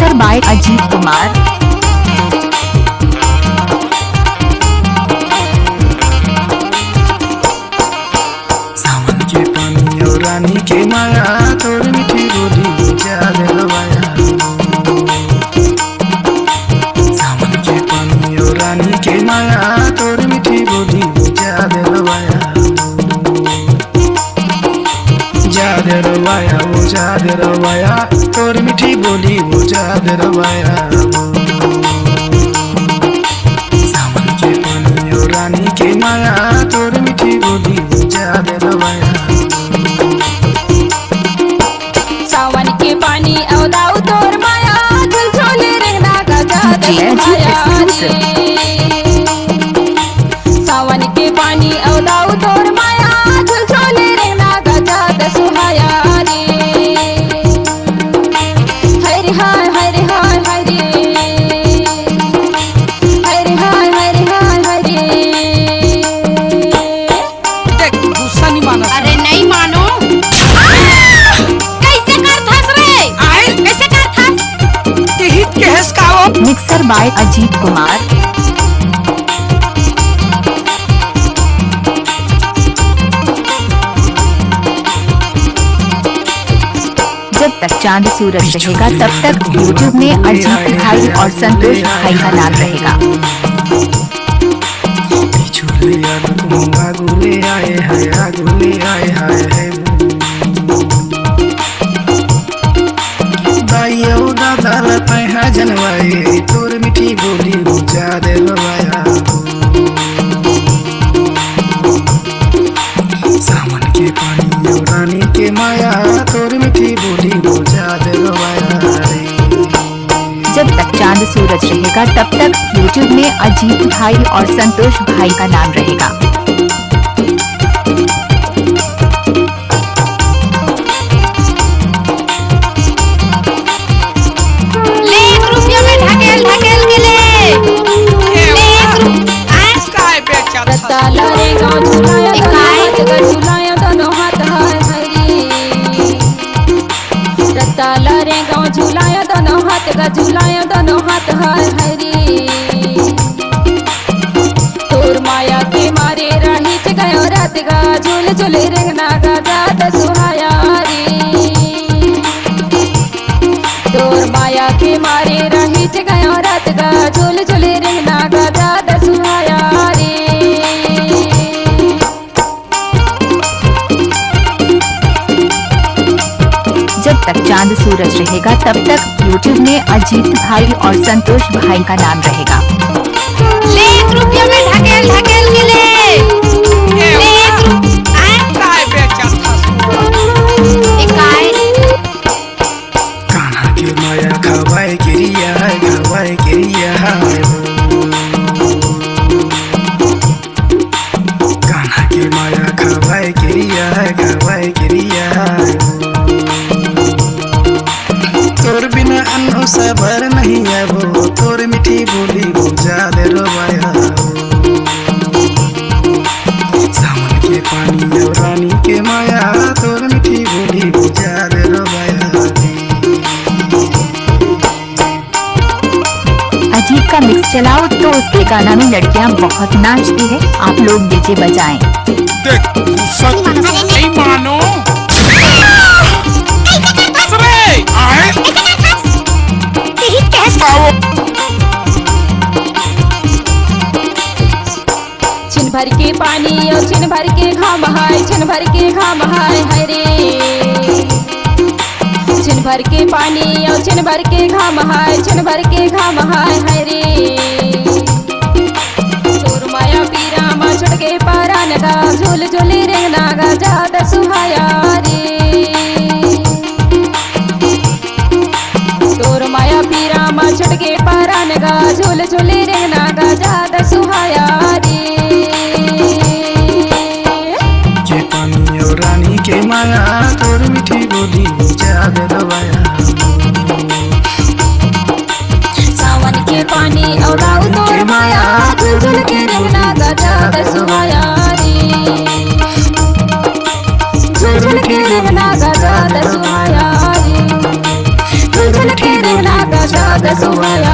Mixer by Ajit Kumar. सावन के पानी और रानी के माया तोर मीठी बोली याद रवाया। सावन के पानी और रानी के माया तोर मीठी बोली याद रवाया। याद रवाया वो याद रवाया तोर मीठी बोली वो याद रवाया। सावन के पानी और रानी के माया तोर मीठी बोली वो याद रवाया। सावन के पानी औदाऊ तोर माया झुलझुल रहना गजा दहिया सावन के पानी औदाऊ तोर माया झुलझुल रहना गजा दसुहाया रे। हरे हाय हरे हाय हरे हरे हाय हरे हाय हरे। देख गुस्सा नहीं मानो। अरे नहीं मानो। कैसे करथस रे? आए कैसे करथस? हित के हंस काओ। Mixer by Ajit Kumar. जब तक चांद सूरज रहेगा तब तक यूट्यूब में अजीत भाई और संतोष भाई का नाम रहेगा। आगुले आए हाय आगुले आए हाय है दाइयो दादा लपैहा जनवाए तोर मीठी बोली बुझा दे रवाया। सावन के पानी और रानी के माया तोर मीठी बोली बुझा दे रवाया रे। जब तक चांद सूरज रहेगा तब तक यूट्यूब में अजीत भाई और संतोष भाई का नाम रहेगा। ले 1 रुपया में ढकेल ढकेल के ले 1 रुपया। काय बेचा रत्ता लारे गाँव झुलाया झुलाया दोनों हाथ हाय हरी। रत्ता लारे गाँव झुलाया दोनों हाथ गा झुलाया दोनों हाथ हाय हरी। तोर माया के मारे राही च गयो रात गा झूल झूल रेंगना गा जात सुहाया रे। तोर माया के मारे राही च गयो रात गा झूल झूल रेंगना गा जात सुहाया रे। जब तक चांद सूरज रहेगा तब तक यूट्यूब में अजीत भाई और संतोष भाई का नाम रहेगा। ले 1 रुपया में ढकेल ढकेल के ले 1 रुपया। काय बेचा काय कान्हा के माया खवाए गिरिया है खवाए गिरिया है। कान्हा के माया खवाए गिरिया है खवाए गिरिया है। तोर बिना अन्न सबर नहीं है वो तोर मीठी बोली बुझा दे रवाया। सावन के पानी और रानी के माया तोर मीठी बोली बुझा दे रवाया। अजीत का मिक्स चलाओ तो उसके गाना में लड़कियां बहुत नाचती है। आप लोग डीजे बजाएं। देख गुस्सा नहीं मानो। रे आए हित के हंस काओ। छिन भर के पानी और छिन भर के घाम हाय छिन भर के घाम हाय हरे। छिन भर के पानी और छिन भर के घाम हाय छिन भर के घाम हाय हरे। चोर माया पीरा मा छुट के पारा नगा झूल झूल रेंगना गा जात सुहाया रे। चोर माया पीरा मा छुट के पारा नगा झूल झूल रेंगना गा जात सुहाया रे। के पानी और रानी के माया तोर मीठी बोली बुझा दे रवाया। सावन के पानी और दाऊ तोर माया झुल झुल के रेंगना गा जात सुहाया रे। झुल झुल के रेंगना गा जात सुहाया रे। झुल झुल के रेंगना गा ज्यादा सुहाया